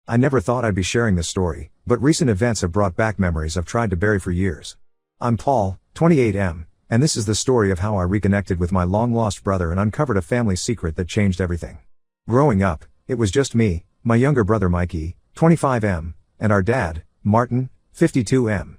I never thought I'd be sharing this story, but recent events have brought back memories I've tried to bury for years. I'm Paul, 28M, and this is the story of how I reconnected with my long-lost brother and uncovered a family secret that changed everything. Growing up, it was just me, my younger brother Mikey, 25M, and our dad, Martin, 52M.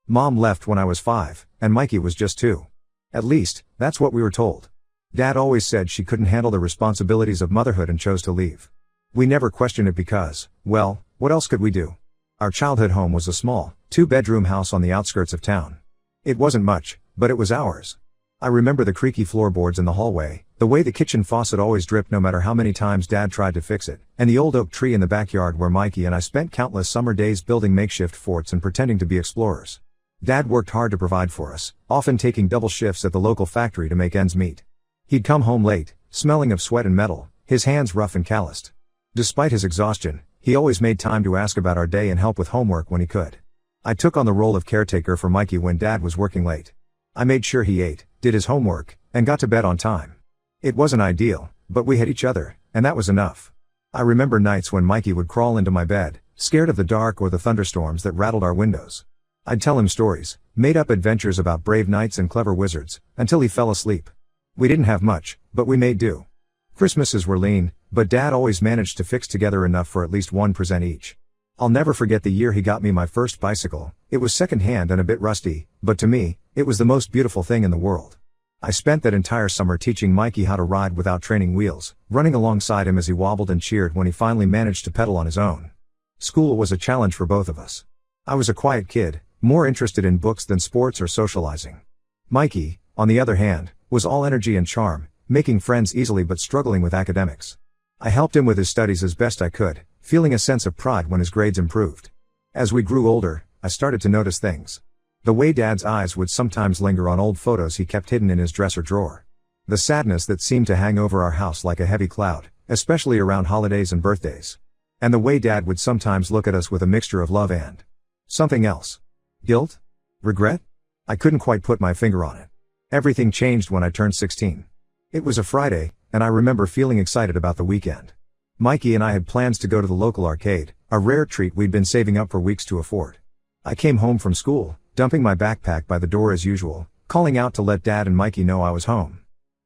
Mom left when I was 5, and Mikey was just 2. At least, that's what we were told. Dad always said she couldn't handle the responsibilities of motherhood and chose to leave. We never questioned it because, well, what else could we do? Our childhood home was a small, 2-bedroom house on the outskirts of town. It wasn't much, but it was ours. I remember the creaky floorboards in the hallway, the way the kitchen faucet always dripped no matter how many times Dad tried to fix it, and the old oak tree in the backyard where Mikey and I spent countless summer days building makeshift forts and pretending to be explorers. Dad worked hard to provide for us, often taking double shifts at the local factory to make ends meet. He'd come home late, smelling of sweat and metal, his hands rough and calloused. Despite his exhaustion, he always made time to ask about our day and help with homework when he could. I took on the role of caretaker for Mikey when Dad was working late. I made sure he ate, did his homework, and got to bed on time. It wasn't ideal, but we had each other, and that was enough. I remember nights when Mikey would crawl into my bed, scared of the dark or the thunderstorms that rattled our windows. I'd tell him stories, made up adventures about brave knights and clever wizards, until he fell asleep. We didn't have much, but we made do. Christmases were lean, but Dad always managed to fix together enough for at least one present each. I'll never forget the year he got me my first bicycle. It was secondhand and a bit rusty, but to me, it was the most beautiful thing in the world. I spent that entire summer teaching Mikey how to ride without training wheels, running alongside him as he wobbled and cheered when he finally managed to pedal on his own. School was a challenge for both of us. I was a quiet kid, more interested in books than sports or socializing. Mikey, on the other hand, was all energy and charm, making friends easily but struggling with academics. I helped him with his studies as best I could, feeling a sense of pride when his grades improved. As we grew older, I started to notice things. The way Dad's eyes would sometimes linger on old photos he kept hidden in his dresser drawer. The sadness that seemed to hang over our house like a heavy cloud, especially around holidays and birthdays. And the way Dad would sometimes look at us with a mixture of love and something else. Guilt? Regret? I couldn't quite put my finger on it. Everything changed when I turned 16. It was a Friday, and I remember feeling excited about the weekend. Mikey and I had plans to go to the local arcade, a rare treat we'd been saving up for weeks to afford. I came home from school, dumping my backpack by the door as usual, calling out to let Dad and Mikey know I was home.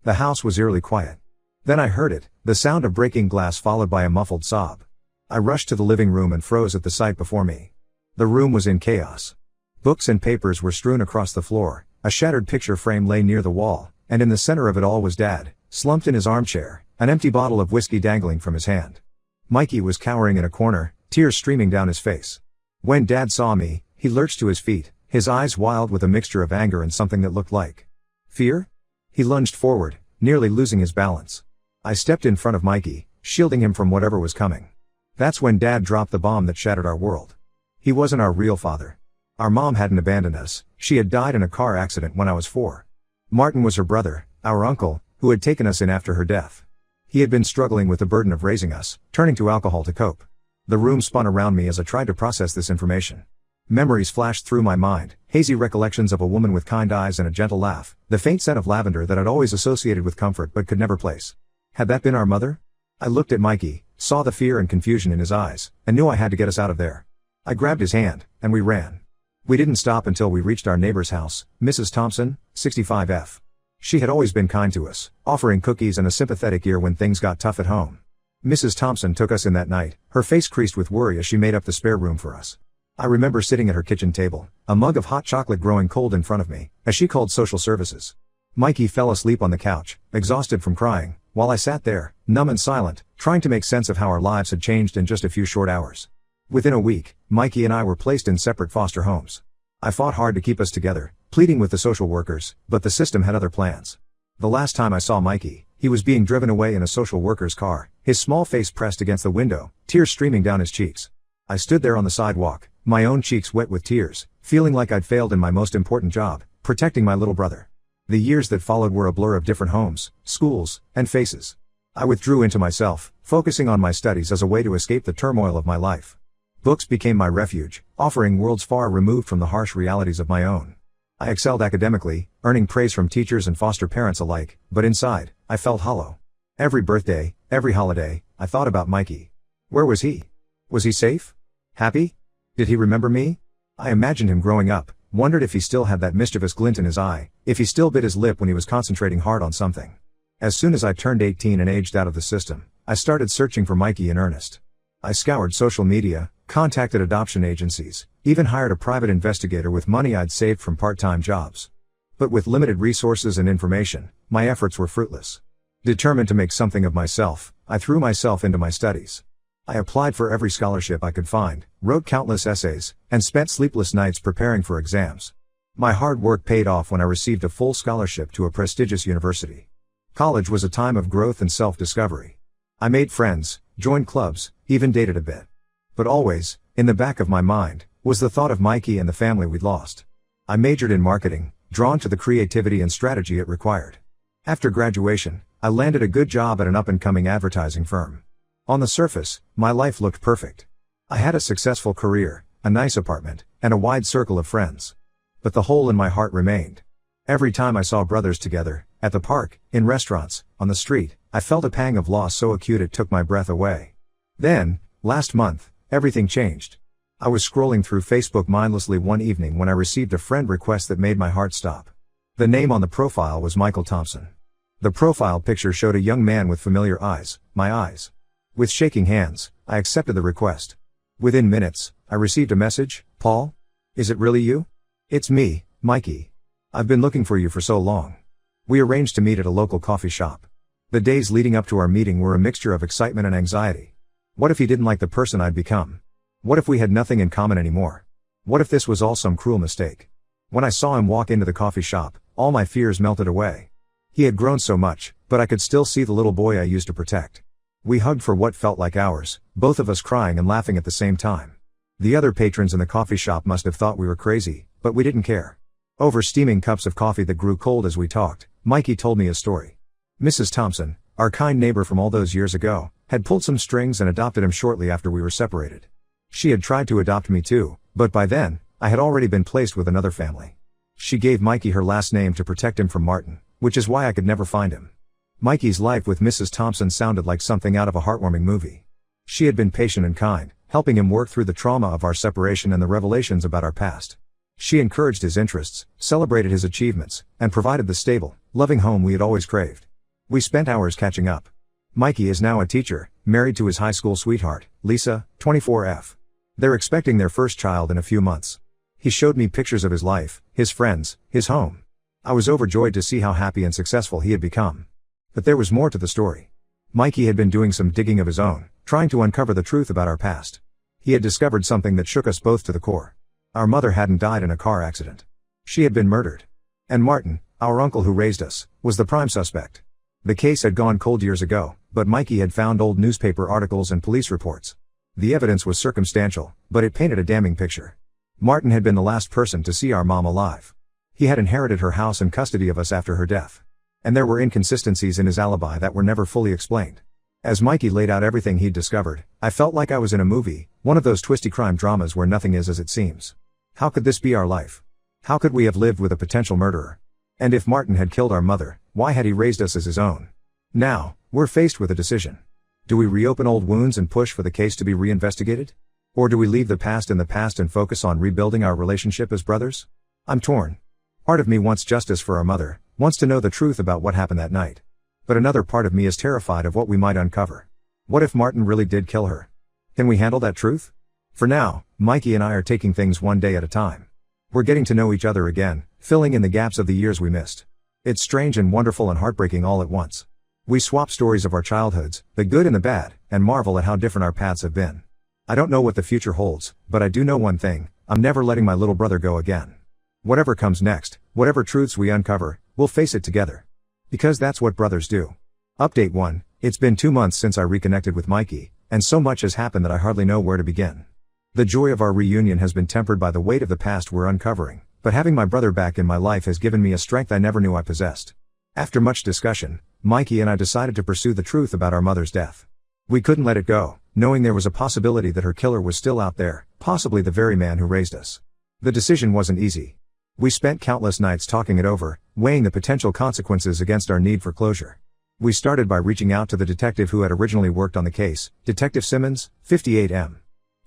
The house was eerily quiet. Then I heard it, the sound of breaking glass followed by a muffled sob. I rushed to the living room and froze at the sight before me. The room was in chaos. Books and papers were strewn across the floor, a shattered picture frame lay near the wall, and in the center of it all was Dad, slumped in his armchair, an empty bottle of whiskey dangling from his hand. Mikey was cowering in a corner, tears streaming down his face. When Dad saw me, he lurched to his feet, his eyes wild with a mixture of anger and something that looked like fear. He lunged forward, nearly losing his balance. I stepped in front of Mikey, shielding him from whatever was coming. That's when Dad dropped the bomb that shattered our world. He wasn't our real father. Our mom hadn't abandoned us, she had died in a car accident when I was 4. Martin was her brother, our uncle, who had taken us in after her death. He had been struggling with the burden of raising us, turning to alcohol to cope. The room spun around me as I tried to process this information. Memories flashed through my mind, hazy recollections of a woman with kind eyes and a gentle laugh, the faint scent of lavender that I'd always associated with comfort but could never place. Had that been our mother? I looked at Mikey, saw the fear and confusion in his eyes, and knew I had to get us out of there. I grabbed his hand, and we ran. We didn't stop until we reached our neighbor's house, Mrs. Thompson, 65F. She had always been kind to us, offering cookies and a sympathetic ear when things got tough at home. Mrs. Thompson took us in that night, her face creased with worry as she made up the spare room for us. I remember sitting at her kitchen table, a mug of hot chocolate growing cold in front of me, as she called social services. Mikey fell asleep on the couch, exhausted from crying, while I sat there, numb and silent, trying to make sense of how our lives had changed in just a few short hours. Within a week, Mikey and I were placed in separate foster homes. I fought hard to keep us together, pleading with the social workers, but the system had other plans. The last time I saw Mikey, he was being driven away in a social worker's car, his small face pressed against the window, tears streaming down his cheeks. I stood there on the sidewalk, my own cheeks wet with tears, feeling like I'd failed in my most important job, protecting my little brother. The years that followed were a blur of different homes, schools, and faces. I withdrew into myself, focusing on my studies as a way to escape the turmoil of my life. Books became my refuge, offering worlds far removed from the harsh realities of my own. I excelled academically, earning praise from teachers and foster parents alike, but inside, I felt hollow. Every birthday, every holiday, I thought about Mikey. Where was he? Was he safe? Happy? Did he remember me? I imagined him growing up, wondered if he still had that mischievous glint in his eye, if he still bit his lip when he was concentrating hard on something. As soon as I turned 18 and aged out of the system, I started searching for Mikey in earnest. I scoured social media, contacted adoption agencies, even hired a private investigator with money I'd saved from part-time jobs. But with limited resources and information, my efforts were fruitless. Determined to make something of myself, I threw myself into my studies. I applied for every scholarship I could find, wrote countless essays, and spent sleepless nights preparing for exams. My hard work paid off when I received a full scholarship to a prestigious university. College was a time of growth and self-discovery. I made friends, joined clubs, even dated a bit. But always, in the back of my mind, was the thought of Mikey and the family we'd lost. I majored in marketing, drawn to the creativity and strategy it required. After graduation, I landed a good job at an up-and-coming advertising firm. On the surface, my life looked perfect. I had a successful career, a nice apartment, and a wide circle of friends. But the hole in my heart remained. Every time I saw brothers together, at the park, in restaurants, on the street, I felt a pang of loss so acute it took my breath away. Then, last month, everything changed. I was scrolling through Facebook mindlessly one evening when I received a friend request that made my heart stop. The name on the profile was Michael Thompson. The profile picture showed a young man with familiar eyes, my eyes. With shaking hands, I accepted the request. Within minutes, I received a message. "Paul? Is it really you? It's me, Mikey. I've been looking for you for so long." We arranged to meet at a local coffee shop. The days leading up to our meeting were a mixture of excitement and anxiety. What if he didn't like the person I'd become? What if we had nothing in common anymore? What if this was all some cruel mistake? When I saw him walk into the coffee shop, all my fears melted away. He had grown so much, but I could still see the little boy I used to protect. We hugged for what felt like hours, both of us crying and laughing at the same time. The other patrons in the coffee shop must have thought we were crazy, but we didn't care. Over steaming cups of coffee that grew cold as we talked, Mikey told me his story. Mrs. Thompson, our kind neighbor from all those years ago, had pulled some strings and adopted him shortly after we were separated. She had tried to adopt me too, but by then, I had already been placed with another family. She gave Mikey her last name to protect him from Martin, which is why I could never find him. Mikey's life with Mrs. Thompson sounded like something out of a heartwarming movie. She had been patient and kind, helping him work through the trauma of our separation and the revelations about our past. She encouraged his interests, celebrated his achievements, and provided the stable, loving home we had always craved. We spent hours catching up. Mikey is now a teacher, married to his high school sweetheart, Lisa, 24F. They're expecting their first child in a few months. He showed me pictures of his life, his friends, his home. I was overjoyed to see how happy and successful he had become. But there was more to the story. Mikey had been doing some digging of his own, trying to uncover the truth about our past. He had discovered something that shook us both to the core. Our mother hadn't died in a car accident. She had been murdered. And Martin, our uncle who raised us, was the prime suspect. The case had gone cold years ago, but Mikey had found old newspaper articles and police reports. The evidence was circumstantial, but it painted a damning picture. Martin had been the last person to see our mom alive. He had inherited her house and custody of us after her death. And there were inconsistencies in his alibi that were never fully explained. As Mikey laid out everything he'd discovered, I felt like I was in a movie, one of those twisty crime dramas where nothing is as it seems. How could this be our life? How could we have lived with a potential murderer? And if Martin had killed our mother, why had he raised us as his own? Now, we're faced with a decision. Do we reopen old wounds and push for the case to be reinvestigated? Or do we leave the past in the past and focus on rebuilding our relationship as brothers? I'm torn. Part of me wants justice for our mother, wants to know the truth about what happened that night. But another part of me is terrified of what we might uncover. What if Martin really did kill her? Can we handle that truth? For now, Mikey and I are taking things one day at a time. We're getting to know each other again, filling in the gaps of the years we missed. It's strange and wonderful and heartbreaking all at once. We swap stories of our childhoods, the good and the bad, and marvel at how different our paths have been. I don't know what the future holds, but I do know one thing: I'm never letting my little brother go again. Whatever comes next, whatever truths we uncover, we'll face it together. Because that's what brothers do. Update 1, it's been 2 months since I reconnected with Mikey, and so much has happened that I hardly know where to begin. The joy of our reunion has been tempered by the weight of the past we're uncovering, but having my brother back in my life has given me a strength I never knew I possessed. After much discussion, Mikey and I decided to pursue the truth about our mother's death. We couldn't let it go, knowing there was a possibility that her killer was still out there, possibly the very man who raised us. The decision wasn't easy. We spent countless nights talking it over, weighing the potential consequences against our need for closure. We started by reaching out to the detective who had originally worked on the case, Detective Simmons, 58M.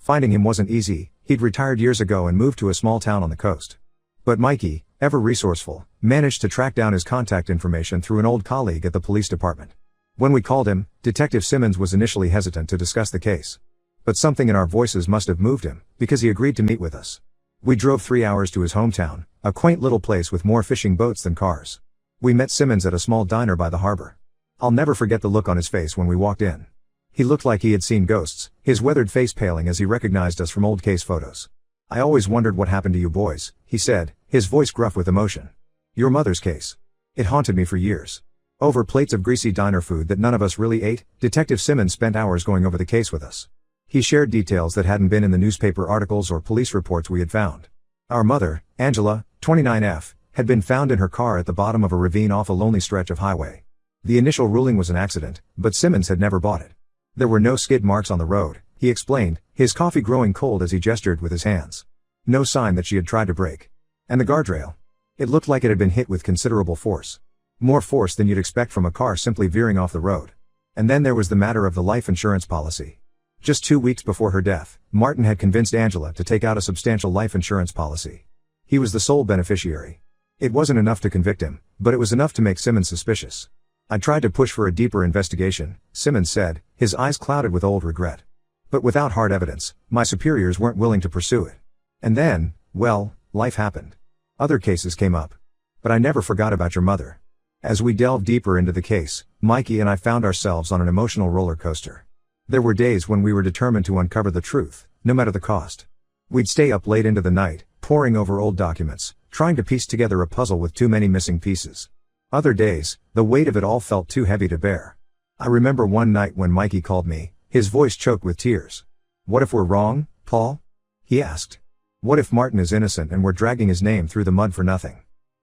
Finding him wasn't easy. He'd retired years ago and moved to a small town on the coast. But Mikey, ever resourceful, managed to track down his contact information through an old colleague at the police department. When we called him, Detective Simmons was initially hesitant to discuss the case. But something in our voices must have moved him, because he agreed to meet with us. We drove 3 hours to his hometown, a quaint little place with more fishing boats than cars. We met Simmons at a small diner by the harbor. I'll never forget the look on his face when we walked in. He looked like he had seen ghosts, his weathered face paling as he recognized us from old case photos. "I always wondered what happened to you boys," he said, his voice gruff with emotion. "Your mother's case. It haunted me for years." Over plates of greasy diner food that none of us really ate, Detective Simmons spent hours going over the case with us. He shared details that hadn't been in the newspaper articles or police reports we had found. Our mother, Angela, 29F, had been found in her car at the bottom of a ravine off a lonely stretch of highway. The initial ruling was an accident, but Simmons had never bought it. There were no skid marks on the road, he explained, his coffee growing cold as he gestured with his hands. No sign that she had tried to brake. And the guardrail. It looked like it had been hit with considerable force. More force than you'd expect from a car simply veering off the road. And then there was the matter of the life insurance policy. Just 2 weeks before her death, Martin had convinced Angela to take out a substantial life insurance policy. He was the sole beneficiary. It wasn't enough to convict him, but it was enough to make Simmons suspicious. "I tried to push for a deeper investigation," Simmons said, his eyes clouded with old regret. "But without hard evidence, my superiors weren't willing to pursue it. And then, well, life happened. Other cases came up. But I never forgot about your mother." As we delved deeper into the case, Mikey and I found ourselves on an emotional roller coaster. There were days when we were determined to uncover the truth, no matter the cost. We'd stay up late into the night, poring over old documents, trying to piece together a puzzle with too many missing pieces. Other days, the weight of it all felt too heavy to bear. I remember one night when Mikey called me, his voice choked with tears. "What if we're wrong, Paul?" he asked. "What if Martin is innocent and we're dragging his name through the mud for nothing?"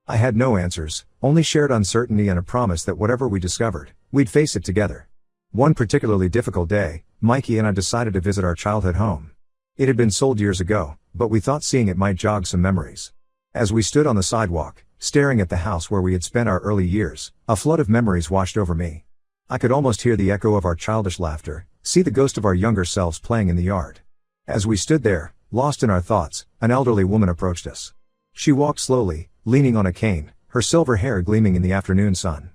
I had no answers, only shared uncertainty and a promise that whatever we discovered, we'd face it together. One particularly difficult day, Mikey and I decided to visit our childhood home. It had been sold years ago, but we thought seeing it might jog some memories. As we stood on the sidewalk, staring at the house where we had spent our early years, a flood of memories washed over me. I could almost hear the echo of our childish laughter, see the ghost of our younger selves playing in the yard. As we stood there, lost in our thoughts, an elderly woman approached us. She walked slowly, leaning on a cane, her silver hair gleaming in the afternoon sun.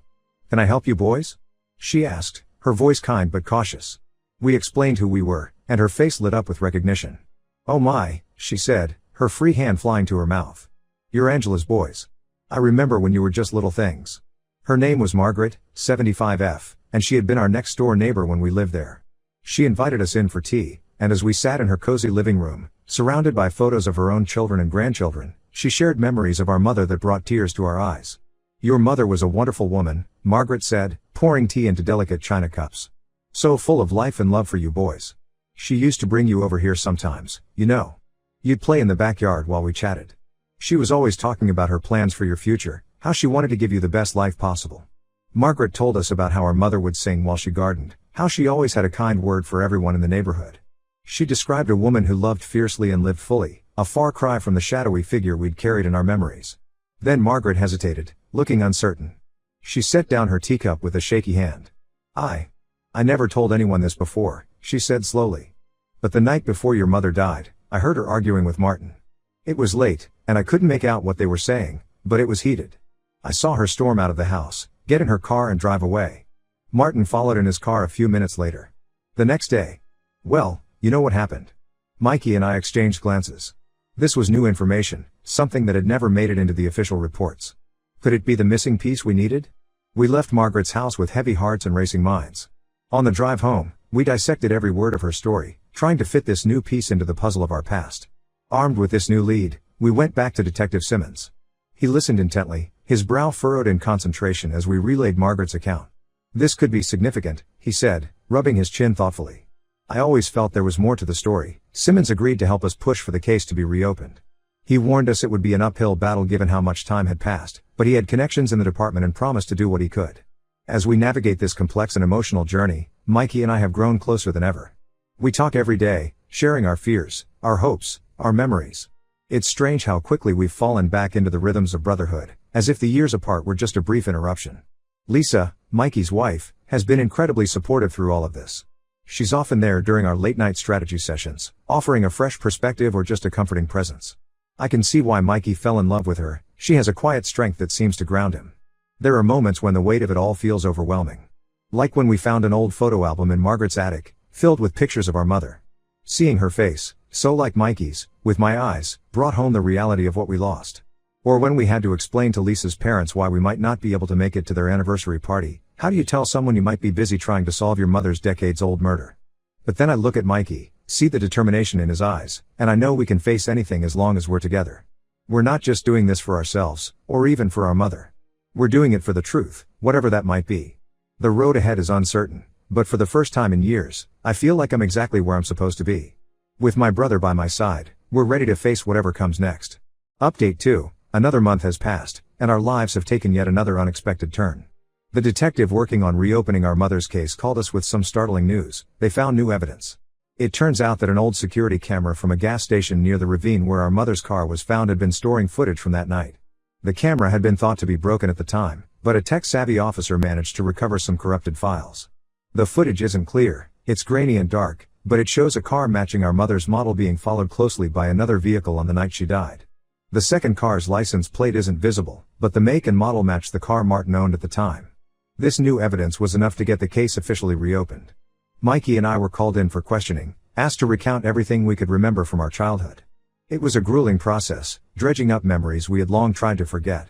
"Can I help you boys?" she asked, her voice kind but cautious. We explained who we were, and her face lit up with recognition. "Oh my," she said, her free hand flying to her mouth. "You're Angela's boys. I remember when you were just little things." Her name was Margaret, 75F, and she had been our next-door neighbor when we lived there. She invited us in for tea, and as we sat in her cozy living room, surrounded by photos of her own children and grandchildren, she shared memories of our mother that brought tears to our eyes. "Your mother was a wonderful woman," Margaret said, pouring tea into delicate china cups. "So full of life and love for you boys. She used to bring you over here sometimes, you know. You'd play in the backyard while we chatted. She was always talking about her plans for your future, how she wanted to give you the best life possible." Margaret told us about how our mother would sing while she gardened, how she always had a kind word for everyone in the neighborhood. She described a woman who loved fiercely and lived fully, a far cry from the shadowy figure we'd carried in our memories. Then Margaret hesitated, looking uncertain. She set down her teacup with a shaky hand. I never told anyone this before," she said slowly. "But the night before your mother died, I heard her arguing with Martin. It was late, and I couldn't make out what they were saying, but it was heated. I saw her storm out of the house, get in her car and drive away. Martin followed in his car a few minutes later. The next day, well, you know what happened." Mikey and I exchanged glances. This was new information, something that had never made it into the official reports. Could it be the missing piece we needed? We left Margaret's house with heavy hearts and racing minds. On the drive home, we dissected every word of her story, trying to fit this new piece into the puzzle of our past. Armed with this new lead, we went back to Detective Simmons. He listened intently, his brow furrowed in concentration as we relayed Margaret's account. "This could be significant," he said, rubbing his chin thoughtfully. "I always felt there was more to the story." Simmons agreed to help us push for the case to be reopened. He warned us it would be an uphill battle given how much time had passed, but he had connections in the department and promised to do what he could. As we navigate this complex and emotional journey, Mikey and I have grown closer than ever. We talk every day, sharing our fears, our hopes, our memories. It's strange how quickly we've fallen back into the rhythms of brotherhood, as if the years apart were just a brief interruption. Lisa, Mikey's wife, has been incredibly supportive through all of this. She's often there during our late-night strategy sessions, offering a fresh perspective or just a comforting presence. I can see why Mikey fell in love with her. She has a quiet strength that seems to ground him. There are moments when the weight of it all feels overwhelming. Like when we found an old photo album in Margaret's attic, filled with pictures of our mother. Seeing her face, so like Mikey's, with my eyes, brought home the reality of what we lost. Or when we had to explain to Lisa's parents why we might not be able to make it to their anniversary party. How do you tell someone you might be busy trying to solve your mother's decades-old murder? But then I look at Mikey, see the determination in his eyes, and I know we can face anything as long as we're together. We're not just doing this for ourselves, or even for our mother. We're doing it for the truth, whatever that might be. The road ahead is uncertain, but for the first time in years, I feel like I'm exactly where I'm supposed to be. With my brother by my side, we're ready to face whatever comes next. Update 2. Another month has passed, and our lives have taken yet another unexpected turn. The detective working on reopening our mother's case called us with some startling news. They found new evidence. It turns out that an old security camera from a gas station near the ravine where our mother's car was found had been storing footage from that night. The camera had been thought to be broken at the time, but a tech-savvy officer managed to recover some corrupted files. The footage isn't clear, it's grainy and dark, but it shows a car matching our mother's model being followed closely by another vehicle on the night she died. The second car's license plate isn't visible, but the make and model matched the car Martin owned at the time. This new evidence was enough to get the case officially reopened. Mikey and I were called in for questioning, asked to recount everything we could remember from our childhood. It was a grueling process, dredging up memories we had long tried to forget.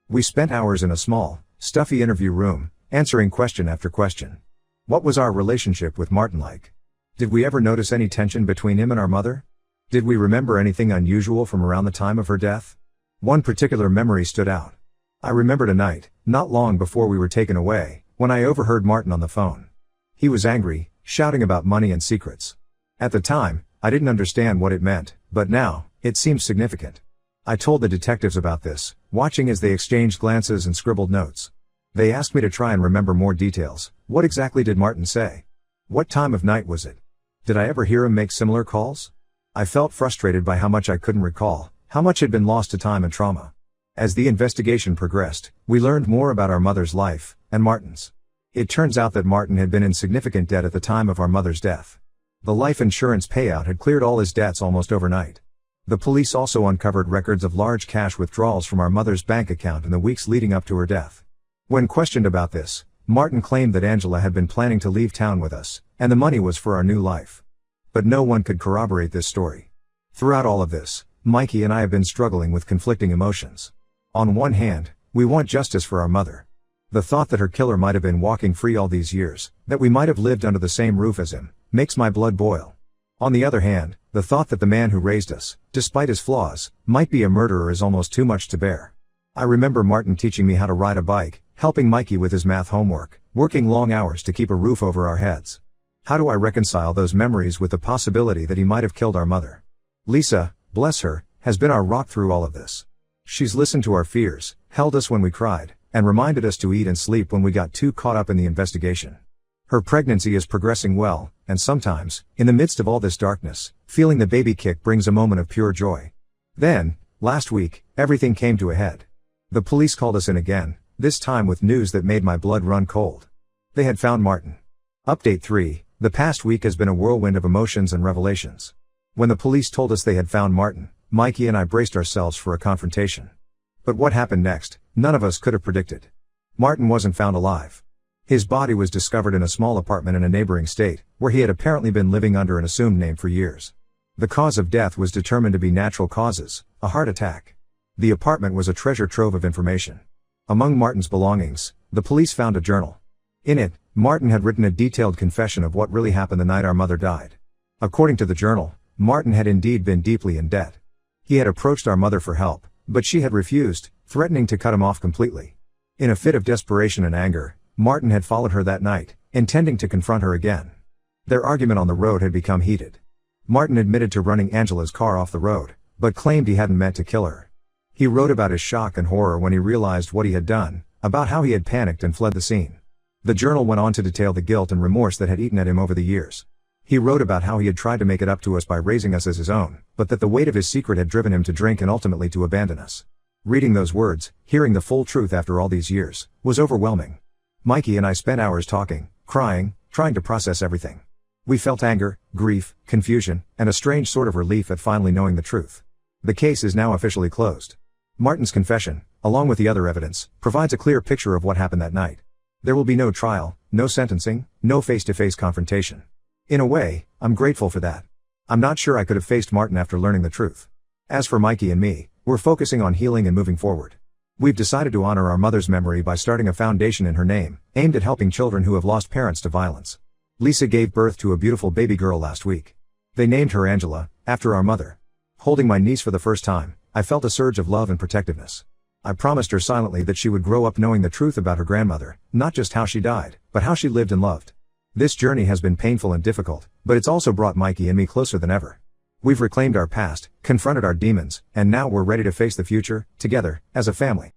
We spent hours in a small, stuffy interview room, answering question after question. What was our relationship with Martin like? Did we ever notice any tension between him and our mother? Did we remember anything unusual from around the time of her death? One particular memory stood out. I remembered a night, not long before we were taken away, when I overheard Martin on the phone. He was angry, shouting about money and secrets. At the time, I didn't understand what it meant, but now, it seems significant. I told the detectives about this, watching as they exchanged glances and scribbled notes. They asked me to try and remember more details. What exactly did Martin say? What time of night was it? Did I ever hear him make similar calls? I felt frustrated by how much I couldn't recall, how much had been lost to time and trauma. As the investigation progressed, we learned more about our mother's life, and Martin's. It turns out that Martin had been in significant debt at the time of our mother's death. The life insurance payout had cleared all his debts almost overnight. The police also uncovered records of large cash withdrawals from our mother's bank account in the weeks leading up to her death. When questioned about this, Martin claimed that Angela had been planning to leave town with us, and the money was for our new life. But no one could corroborate this story. Throughout all of this, Mikey and I have been struggling with conflicting emotions. On one hand, we want justice for our mother. The thought that her killer might have been walking free all these years, that we might have lived under the same roof as him, makes my blood boil. On the other hand, the thought that the man who raised us, despite his flaws, might be a murderer is almost too much to bear. I remember Martin teaching me how to ride a bike, helping Mikey with his math homework, working long hours to keep a roof over our heads. How do I reconcile those memories with the possibility that he might have killed our mother? Lisa, bless her, has been our rock through all of this. She's listened to our fears, held us when we cried, and reminded us to eat and sleep when we got too caught up in the investigation. Her pregnancy is progressing well, and sometimes, in the midst of all this darkness, feeling the baby kick brings a moment of pure joy. Then, last week, everything came to a head. The police called us in again, this time with news that made my blood run cold. They had found Martin. Update 3. The past week has been a whirlwind of emotions and revelations. When the police told us they had found Martin, Mikey and I braced ourselves for a confrontation. But what happened next, none of us could have predicted. Martin wasn't found alive. His body was discovered in a small apartment in a neighboring state, where he had apparently been living under an assumed name for years. The cause of death was determined to be natural causes, a heart attack. The apartment was a treasure trove of information. Among Martin's belongings, the police found a journal. In it, Martin had written a detailed confession of what really happened the night our mother died. According to the journal, Martin had indeed been deeply in debt. He had approached our mother for help, but she had refused, threatening to cut him off completely. In a fit of desperation and anger, Martin had followed her that night, intending to confront her again. Their argument on the road had become heated. Martin admitted to running Angela's car off the road, but claimed he hadn't meant to kill her. He wrote about his shock and horror when he realized what he had done, about how he had panicked and fled the scene. The journal went on to detail the guilt and remorse that had eaten at him over the years. He wrote about how he had tried to make it up to us by raising us as his own, but that the weight of his secret had driven him to drink and ultimately to abandon us. Reading those words, hearing the full truth after all these years, was overwhelming. Mikey and I spent hours talking, crying, trying to process everything. We felt anger, grief, confusion, and a strange sort of relief at finally knowing the truth. The case is now officially closed. Martin's confession, along with the other evidence, provides a clear picture of what happened that night. There will be no trial, no sentencing, no face-to-face confrontation. In a way, I'm grateful for that. I'm not sure I could have faced Martin after learning the truth. As for Mikey and me, we're focusing on healing and moving forward. We've decided to honor our mother's memory by starting a foundation in her name, aimed at helping children who have lost parents to violence. Lisa gave birth to a beautiful baby girl last week. They named her Angela, after our mother. Holding my niece for the first time, I felt a surge of love and protectiveness. I promised her silently that she would grow up knowing the truth about her grandmother, not just how she died, but how she lived and loved. This journey has been painful and difficult, but it's also brought Mikey and me closer than ever. We've reclaimed our past, confronted our demons, and now we're ready to face the future, together, as a family.